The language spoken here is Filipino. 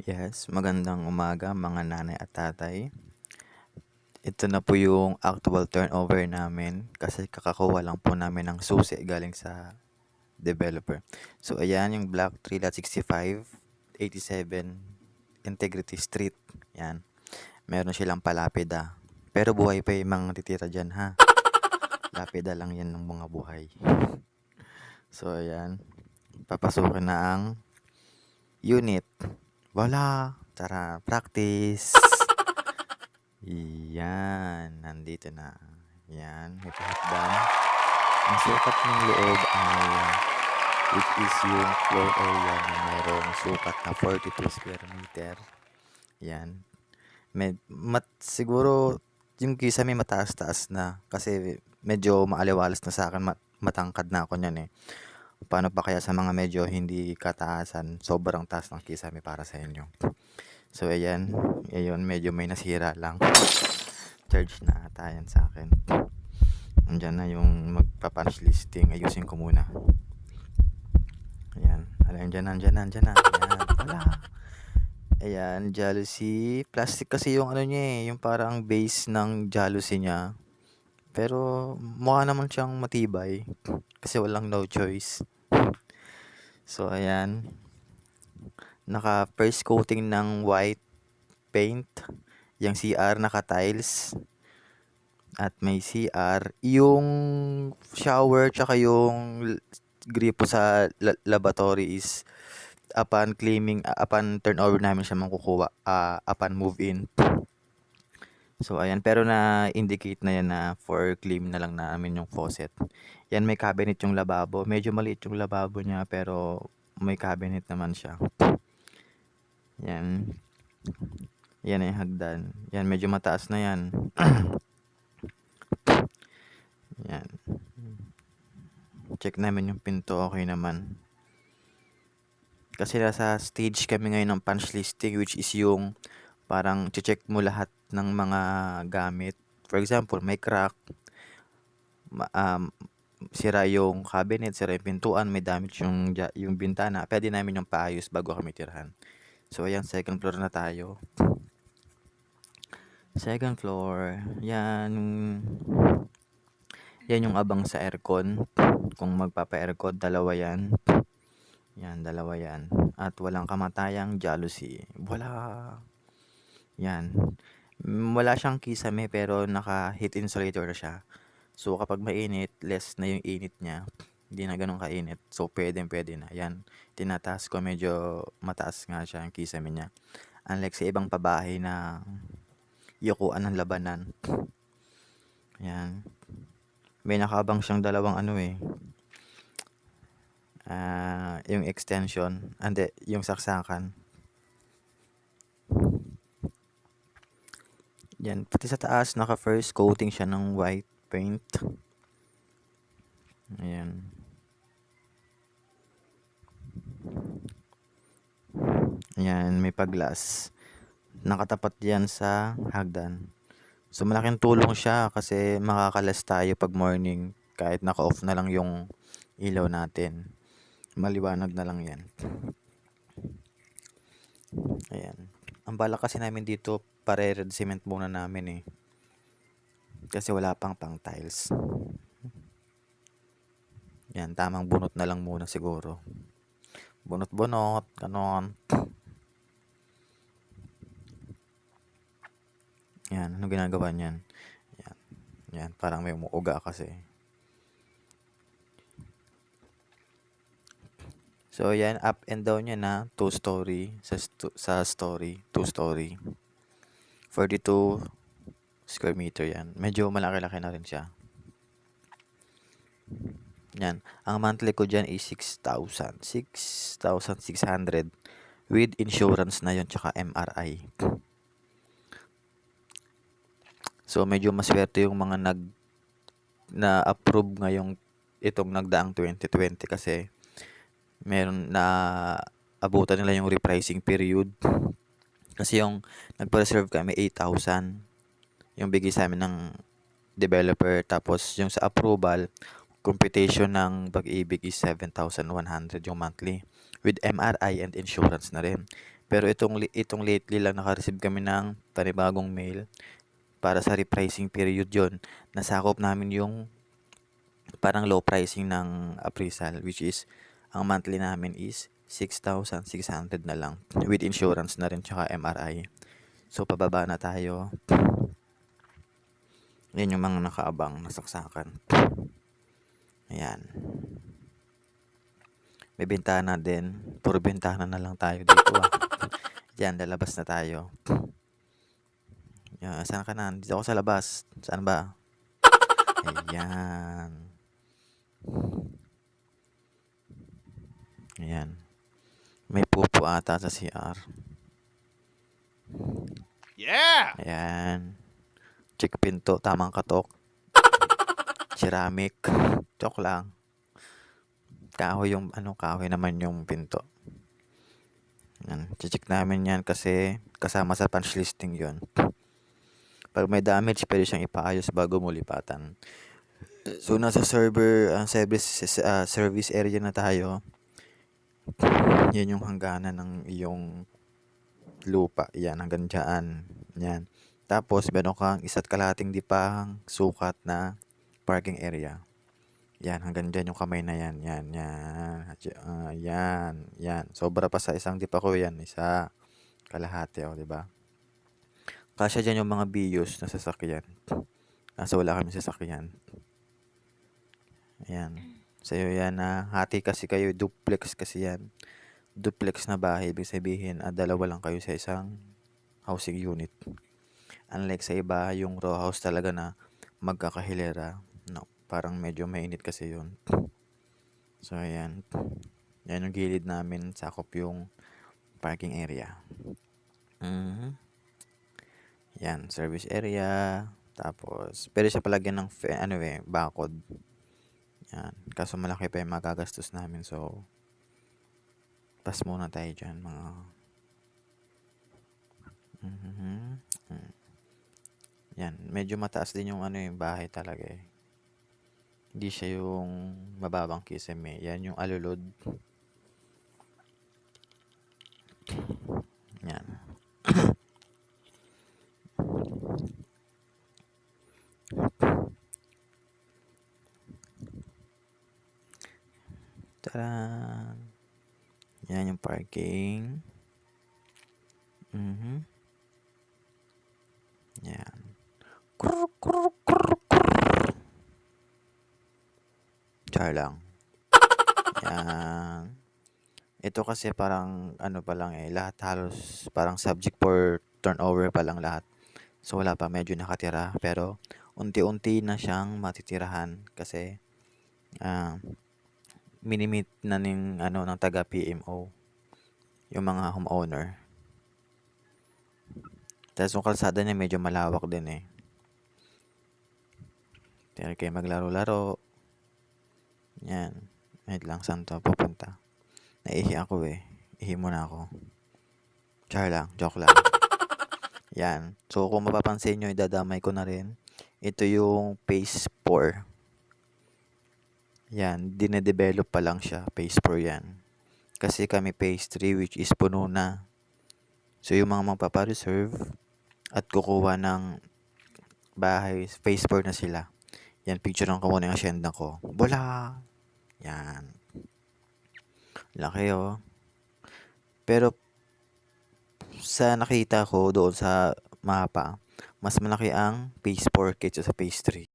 Yes, magandang umaga mga nanay at tatay. Ito na po yung actual turnover namin kasi kakakuha lang po namin ng susi galing sa developer. So ayan yung Block 3.65, 87 Integrity Street. Yan. Meron silang palapida. Pero buhay pa yung mga titira dyan ha. Lapida lang yan ng mga buhay. So ayan. Papasukin na ang unit. Wala. Tara, practice. Yan, nandito na. Yan, may pahakdan. Ang sukat ng loob ay which is yung floor area na mayroong sukat na 42 square meter. Yan. Siguro yung kisame mataas-taas na kasi medyo maaliwalas na sa akin, matangkad na ako niyan eh. Paano pa kaya sa mga medyo hindi kataasan, sobrang taas ng kisame para sa inyo. So ayan, ayun medyo may nasira lang. Charge na ata yan sa akin. Andyan na yung magpa-punch listing. Ayusin ko muna. Ayan. Andyan na. Ayan. Wala. Ayan. Jalousie. Plastic kasi yung ano niya eh. Yung parang base ng jalousie niya. Pero mukha naman siyang matibay. Kasi walang no choice. So ayan. Naka first coating ng white paint. Yung CR naka tiles. At may CR. Yung shower tsaka yung gripo sa lavatory is upon turnover namin siya makukuha upon move in. So ayan, pero na-indicate na yan na for claim na lang namin yung faucet. Yan, may cabinet yung lababo. Medyo maliit yung lababo niya pero may cabinet naman siya. Yan. Yan ay hagdan. Yan, medyo mataas na yan. Yan. Check namin yung pinto, okay naman. Kasi nasa stage kami ngayon ng punch listing, which is yung parang check mo lahat ng mga gamit. For example, may crack, sira yung cabinet, sira yung pintuan, may damage yung bintana. Pwede namin yung paayos bago kami tirahan. So ayan, second floor na tayo. Second floor, yan yung abang sa aircon. Kung magpapa-aircon, dalawa yan. Yan, dalawa yan. At walang kamatayang jalousie. Wala. Yan. Wala siyang kisame pero naka-heat insulator na siya. So kapag mainit, less na yung init niya. Hindi na ganun kainit. So pwede na. Yan. Tinataas ko, medyo mataas nga siya yung kisame niya. Unlike sa ibang pabahay na yukuan ng labanan. Yan. May nakabang siyang dalawang yung extension, yung saksakan. Yan, pati sa taas naka first coating siya ng white paint. Ayan. Ayan, may pag-glass. Nakatapat yan sa hagdan. So malaking tulong siya kasi makakalas tayo pag morning kahit naka-off na lang yung ilaw natin. Maliwanag na lang yan. Ayan. Ang bala kasi namin dito, pare-red cement muna namin eh. Kasi wala pang tiles. Yan, tamang bunot na lang muna siguro. Bunot-bunot, ganon. Yan, ano ginagawa niyan? Yan, parang may umuuga kasi. So, yan, up and down niya na 2-story sa story, 2-story. 42 square meter yan. Medyo malaki-laki na rin siya. Yan. Ang monthly ko dyan is 6,000. 6,600 with insurance na yon tsaka MRI. So, medyo maswerte yung mga na-approve ngayong itong nagdaang 2020 kasi meron na abutan nila yung repricing period. Kasi yung nagpa-reserve kami 8,000 yung bigay sa amin ng developer. Tapos yung sa approval, computation ng Pag-ibig is 7,100 yung monthly with MRI and insurance na rin. Pero itong lately lang naka-receive kami ng panibagong mail para sa repricing period yon. Nasakop namin yung parang low pricing ng appraisal, which is ang monthly namin is 6,600 na lang with insurance na rin tsaka MRI. So pababa na tayo. Yan yung mga nakaabang nasaksakan. Ayan. May bintana din. Puro bintana na lang tayo dito Yan, lalabas na tayo. Yan, saan ka na? Dito ako sa labas. Saan ba? Ayan. Ayan. May pupo ata sa CR. Yeah! Ayan. Check pinto. Tamang katok. Ceramic. Joke lang. Kahoy naman yung pinto. Yan. Check namin yan kasi kasama sa punch listing yon. Pag may damage, pwede siyang ipaayos bago mo lipatan. So, nasa service area na tayo. Yan yung hangganan ng iyong lupa. Yan, hanggang dyan. Yan. Tapos, meron kang 1.5 dipang sukat na parking area. Yan, hanggang dyan yung kamay na yan. Yan, yan. Yan. Sobra pa sa 1 dipa ko yan. 1.5, diba? Kasya dyan yung mga BUs na sasakyan. Kaso wala kami sasakyan. Ayan. Sa'yo yan hati kasi kayo, duplex kasi yan. Duplex na bahay, ibig sabihin, dalawa lang kayo sa isang housing unit. Unlike sa iba, yung row house talaga na magkakahilera. No, parang medyo mainit kasi yun. So, ayan. Yan yung gilid namin, sakop yung parking area. Yan, service area. Tapos, pwede siya palagyan ng bakod. Yan. Kaso malaki pa yung magagastos namin. So, pass muna tayo dyan, mga... Yan. Medyo mataas din yung yung bahay talaga eh. Hindi siya yung mababang kisame. Yan yung alulod. Yan. Tara. Yan yung parking. Yan. Char lang. Yan. Ito kasi parang pa lang lahat halos parang subject for turnover pa lang lahat. So wala pa, medyo nakatira, pero unti-unti na siyang matitirahan kasi minimit na ng taga PMO yung mga homeowner. Tapos yung kalsada niya medyo malawak din eh. Kaya kayo maglaro-laro. Yan. Wait lang, saan to pupunta? Naihi ako eh. Ihi muna ako. Char lang, joke lang. Yan. So, kung mapapansin nyo, idadamay ko na rin. Ito yung phase 4. Yan. Dinedevelop pa lang siya. Phase 4 yan. Kasi kami phase 3 which is puno na. So, yung mga magpapareserve at kukuha ng bahay, phase 4 na sila. Yan, picture ko muna yung asyenda ko. Bola! Yan. Laki Pero, sa nakita ko doon sa mapa, mas malaki ang phase 4 kaysa sa phase 3.